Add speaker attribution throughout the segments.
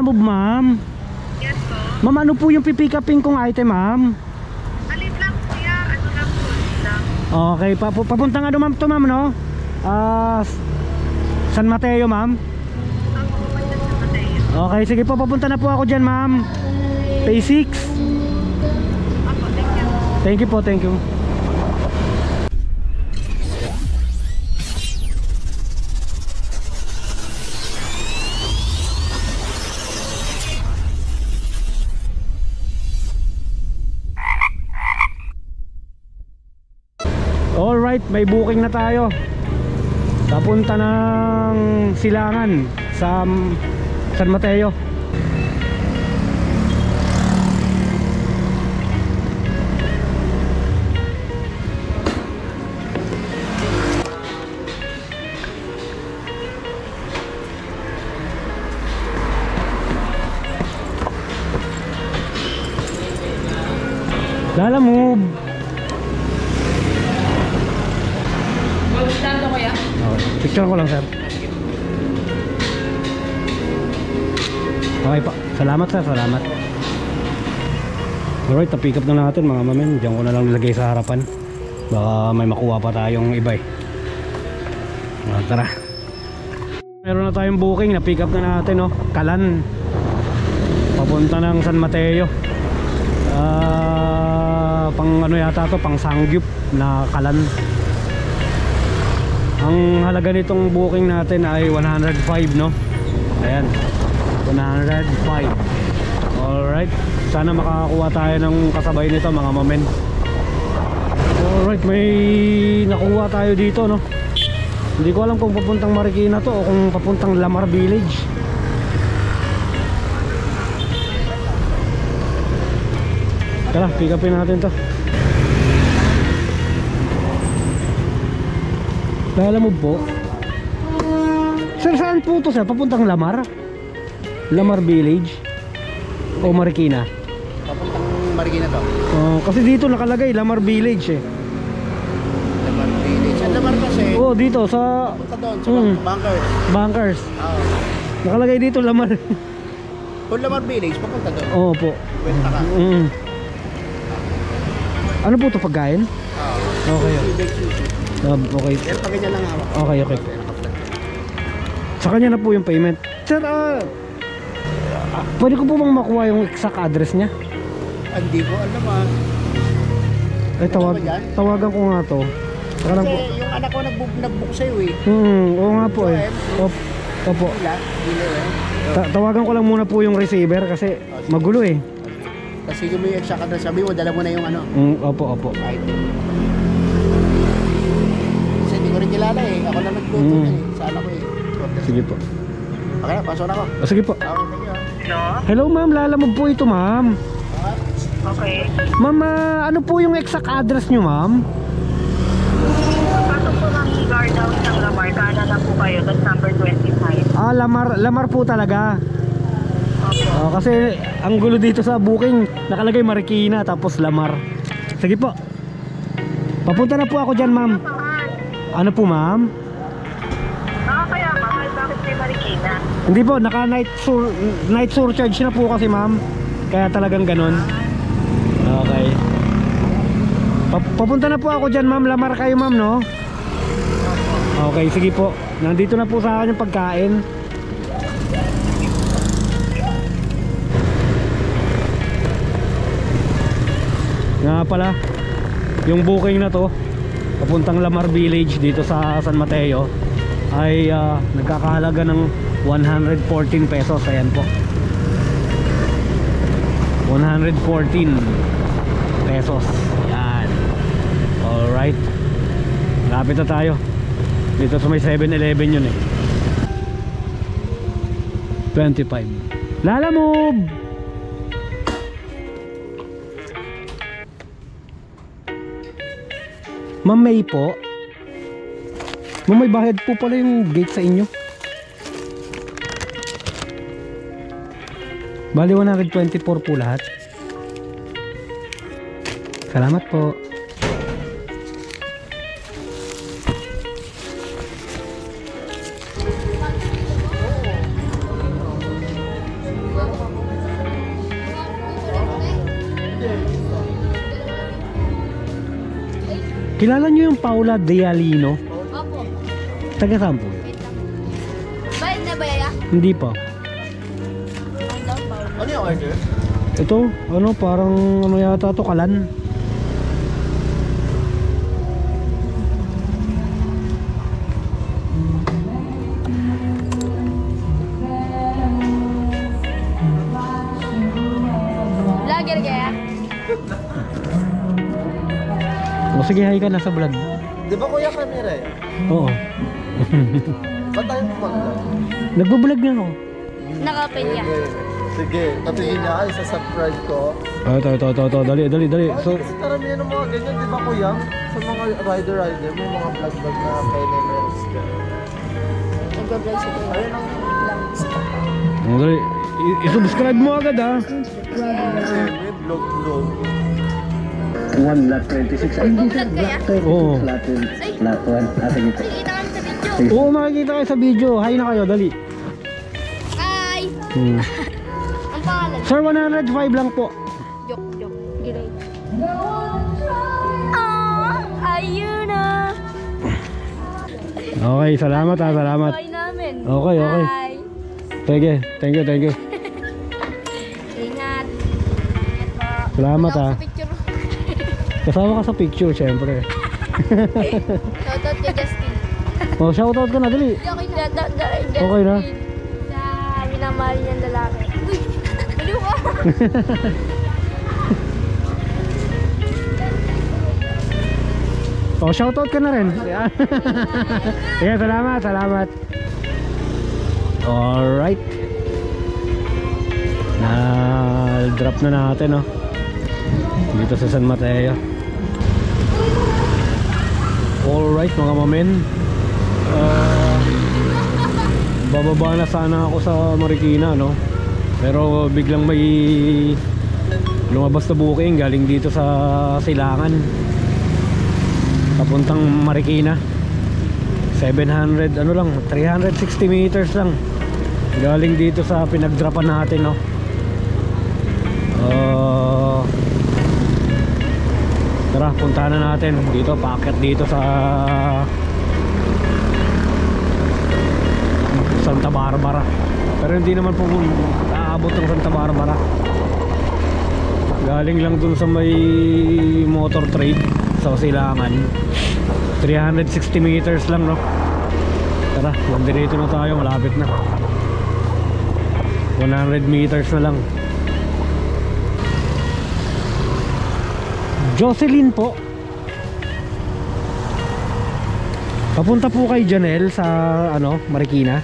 Speaker 1: Move, ma'am.
Speaker 2: Yes po.
Speaker 1: Ma'am, ano po yung pipick upin kong item, ma'am?
Speaker 2: Alin lang kuya, ano lang po lang.
Speaker 1: Okay, papunta nga ma'am to, ma'am, no? San Mateo, ma'am.
Speaker 2: Ang pupunta sa Mateo.
Speaker 1: Okay, sige po, papunta na po ako dyan, ma'am. Pay 6.
Speaker 2: Ako, thank you.
Speaker 1: Thank you po, thank you. Alright, may booking na tayo. Papunta ng Silangan sa San Mateo. Lala move.
Speaker 2: Magdando kuya?
Speaker 1: Okay, picture ko lang, sir. Okay pa. Salamat, sir. Salamat. Alright, na-pick up na natin mga mamen. Diyan ko na lang nilagay sa harapan. Baka may makuha pa tayong iba eh. Tara. Meron na tayong booking. Na-pick up na natin, no? Kalan. Papunta ng San Mateo. Pang ano yata to, pang Sangyup na Kalan. Ang halaga nitong booking natin ay 105, no? Ayan, 105. Alright, sana makakakuha tayo ng kasabay nito mga mamen. Alright, may nakuha tayo dito, no? Hindi ko alam kung papuntang Marikina to o kung papuntang Lamar Village. Tara, pick upin natin to. Alam mo po, sir, saan po to, sir? Papuntang Lamar? Lamar Village? O Marikina?
Speaker 3: Papuntang Marikina to.
Speaker 1: Kasi dito nakalagay Lamar Village eh.
Speaker 3: Lamar Village. Ang Lamar kasi.
Speaker 1: Oo, dito sa
Speaker 3: Papunta doon sa Bankers.
Speaker 1: Bankers.
Speaker 3: Oo.
Speaker 1: Nakalagay dito Lamar.
Speaker 3: Kung Lamar Village, papunta doon.
Speaker 1: Oo po.
Speaker 3: Kwenta ka.
Speaker 1: Ano po to, pagkain?
Speaker 3: Oo.
Speaker 1: Okay. Okay.
Speaker 3: Pero pag ganyan lang hawak.
Speaker 1: Okay. Sa kanya na po yung payment. Sir, pwede ko po bang makuha yung exact address niya?
Speaker 3: Hindi ko alam
Speaker 1: Ay, tawagan ko nga to. Saka lang
Speaker 3: Kasi
Speaker 1: po.
Speaker 3: yung anak ko nag-book sa'yo eh.
Speaker 1: Oo nga po eh. Opo.
Speaker 3: Dila eh.
Speaker 1: Tawagan ko lang muna po yung receiver kasi magulo eh.
Speaker 3: Kasi yung may exact address, sabi mo, dala mo na yung ano.
Speaker 1: Opo.
Speaker 3: Item. Kasi hindi ko rin kilala eh. Ako na nagluto eh. Sa anak ko eh.
Speaker 1: Sige po.
Speaker 3: Okay na, pasok na ako.
Speaker 1: Sige po.
Speaker 3: Okay, thank you.
Speaker 1: Hello ma'am, lalamog po ito ma'am.
Speaker 2: Okay.
Speaker 1: Ma'am, ano po yung exact address nyo ma'am?
Speaker 2: Pasok po ng guardhouse ng Lamar. Kanan na po kayo. That's number 25.
Speaker 1: Lamar po talaga.
Speaker 2: Opo.
Speaker 1: Kasi ang gulo dito sa booking, nakalagay Marikina tapos Lamar. Sige po. Papunta na po ako dyan ma'am.
Speaker 2: Mahal.
Speaker 1: Ano po ma'am?
Speaker 2: Kaya mahal. Bakit may Marikina?
Speaker 1: Hindi po, naka night surcharge na po kasi ma'am. Kaya talagang ganun. Okay. Papunta na po ako dyan ma'am. Lamar kayo ma'am, no? Okay, sige po. Nandito na po sa akin yung pagkain. Nga pala, yung booking na to papuntang Lamar Village dito sa San Mateo ay nagkakahalaga ng 114 pesos. Ayan po, 114 pesos. Ayan. Alright, lapit na tayo dito sa may 7-Eleven yun eh. 25. Lala move. Ma'am May po. Ma'am, may bayad po pala yung gate sa inyo. Bali 124 po lahat. Salamat po. Kilala nyo yung Paula Dialino?
Speaker 4: Opo.
Speaker 1: Taga saan po?
Speaker 4: Wait lang. Bayad na ba ya?
Speaker 1: Hindi pa.
Speaker 3: Ano yung order?
Speaker 1: Ito, ano, parang ano yata to, kalan.
Speaker 4: Vlogger kaya?
Speaker 1: O sige, hi ka na sa vlog.
Speaker 3: Di ba Kuya Camera eh?
Speaker 1: Oo.
Speaker 3: Ba't tayo pumunta?
Speaker 1: Nagbablog na ako.
Speaker 4: Nakapenya.
Speaker 3: Sige, tatingin niya ay sa-subscribe ko.
Speaker 1: Ito. Dali. So,
Speaker 3: Kasi karamihan ng mga ganyan, di ba Kuya? Sa mga rider, may mga vlog na KNMers ka.
Speaker 4: Nag-vlog si Kuya.
Speaker 3: Ayun ang vlogs.
Speaker 1: dali. I-subscribe mo agad ha.
Speaker 3: Kasi may vlog.
Speaker 5: 1 lot 26. Ay, hindi sir.
Speaker 4: Vlog kaya?
Speaker 1: Oo.
Speaker 5: Lot 1. Lot 1. Ah, sige po.
Speaker 4: Nakikita kami sa video.
Speaker 1: Oo, makikita kayo sa video. Hi na kayo, dali.
Speaker 4: Hi!
Speaker 1: Hmm.
Speaker 4: Ang pangalan?
Speaker 1: Sir, 105 lang po.
Speaker 4: Joke. Gilay. Ayun na!
Speaker 1: Okay, salamat ha, salamat.
Speaker 4: Buhay namin.
Speaker 1: Okay.
Speaker 4: Hi!
Speaker 1: Sige, thank you.
Speaker 4: Ingat. Ingat po.
Speaker 1: Salamat
Speaker 4: Wala
Speaker 1: ha.
Speaker 4: ako sa picture.
Speaker 1: Kasama ka sa picture, syempre.
Speaker 4: Shoutout kay Justin.
Speaker 1: Oh, shoutout ka na, dali.
Speaker 4: Justin.
Speaker 1: Okay na.
Speaker 4: Sa minamahal niyang lalaki. Uy! Baliw ka!
Speaker 1: Oh, shoutout ka na rin. Sige, salamat. Alright. Na-drop na natin, oh. Dito sa San Mateo. Alright, mga mamen. Bababa na sana ako sa Marikina, no? Pero biglang may lumabas na booking galing dito sa Silangan papuntang Marikina. 700 ano lang, 360 meters lang galing dito sa pinagdrapan natin, no? Tara, puntahan na natin dito, paakyat dito sa Santa Barbara. Pero hindi naman po aabot ng Santa Barbara. Galing lang dun sa may motor trade sa Silangan. 360 meters lang, no? Tara, nandito na tayo, malapit na. 100 meters na lang. Jocelyn po. Papunta po kay Janelle sa ano, Marikina.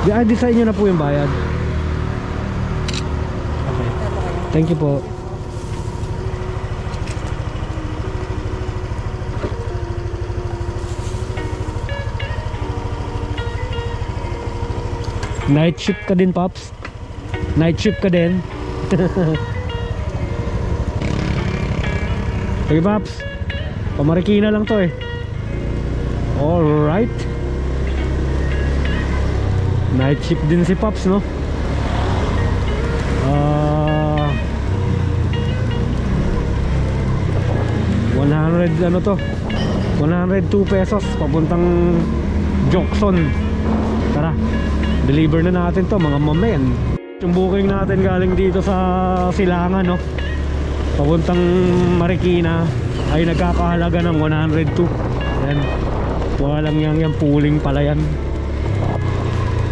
Speaker 1: Okay. Di sa inyo na po yung bayad. Okay. Thank you po. Night shift ka din, Pops? Night shift ka din? Sige, Pops. Pamarikina lang to eh. Alright. Night shift din si Pops, no? 100 ano to? 102 pesos papuntang Jokson. Tara, deliver na natin to, mga mamen. Yung booking natin galing dito sa Silangan, no? Papuntang Marikina ay nagkakahalaga ng 102. Yan. Walang yang pooling pala yan.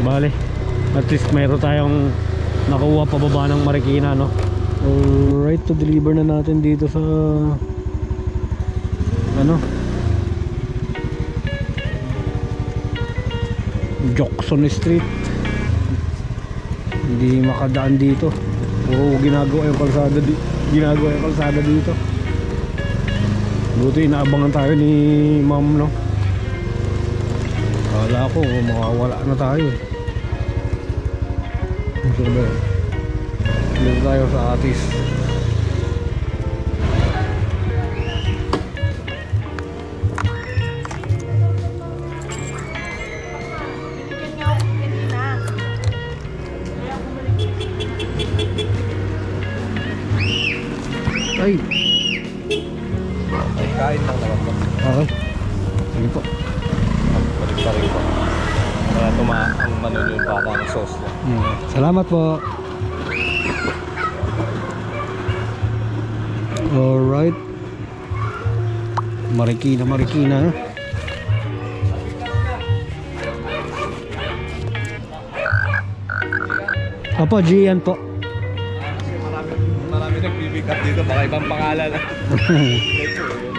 Speaker 1: Bale, at least mayroon tayong nakuha pababa ng Marikina, no? Alright, to deliver na natin dito sa ano, Jokson Street. Hindi makadaan dito. Puro ginagawa yung kalsada dito. Buti inaabangan tayo ni ma'am, no? Kala ko makawala na tayo. Dito tayo sa Atis. Ay,
Speaker 3: Ay, kain lang naman po.
Speaker 1: okay. Sige po.
Speaker 3: Balik pa rin po. Kaya ang manunod pa ng sauce niya.
Speaker 1: Salamat po. Alright. Marikina, Marikina. Opo, Gian po.
Speaker 3: Marami nagbibigat dito, baka ibang pangalan.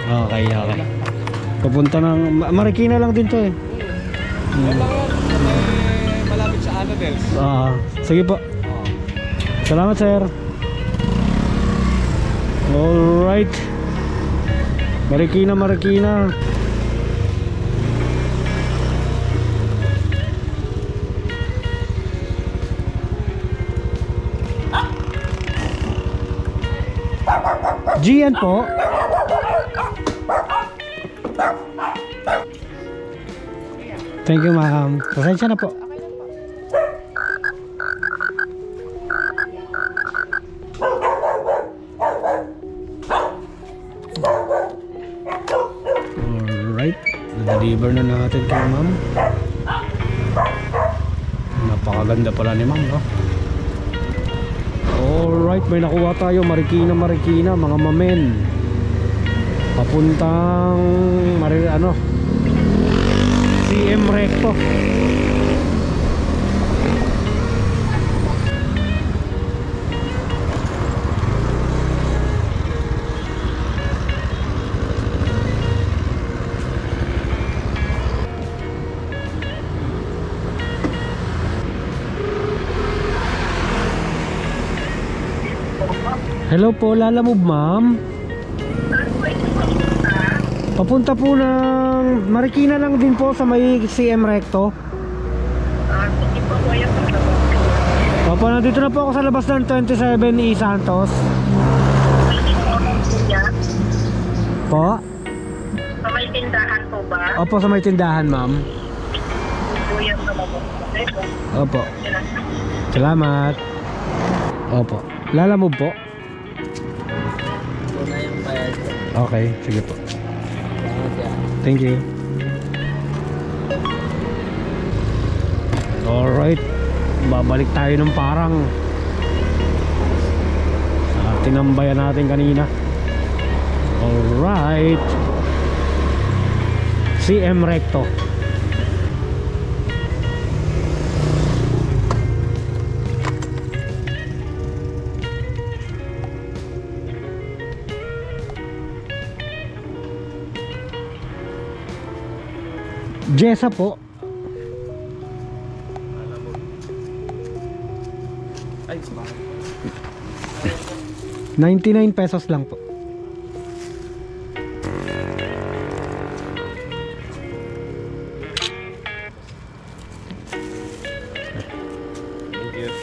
Speaker 1: Okay, okay. Papunta ng Marikina lang din to eh.
Speaker 3: Malapit sa Annabelles.
Speaker 1: Sige po. Salamat, sir. Alright. Marikina, Marikina. Gian po. Thank you, ma'am. Pasensya na po. Alright. Na-deliver na natin kay ma'am. Napakaganda pala ni ma'am, no? Alright, may nakuha tayo. Marikina, Marikina, mga mamen. Papuntang CM Recto. Hello po, Lalamove ma'am. Papunta po ng Marikina lang din po sa may CM Recto.
Speaker 2: Hindi po kuya.
Speaker 1: Opo, nandito na po ako sa labas ng 27 E Santos. Po?
Speaker 2: Sa may tindahan po ba?
Speaker 1: Opo, sa may tindahan ma'am.
Speaker 2: Kuya pa lang po.
Speaker 1: Opo. Salamat. Opo. Lalamove po. Okay, sige po. Thank you. Alright. Babalik tayo ng parang tinambayan natin kanina. Alright. CM Recto. Jessa po.
Speaker 3: Ay,
Speaker 1: 99 pesos lang po.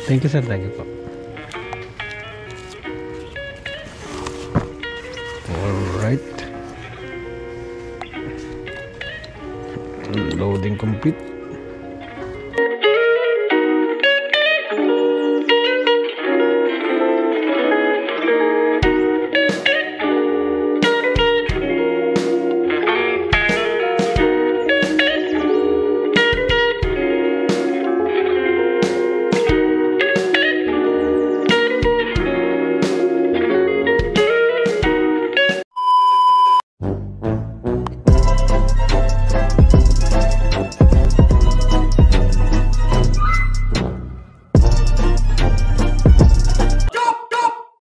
Speaker 1: Thank you sir, thank you po. Alright. Loading complete.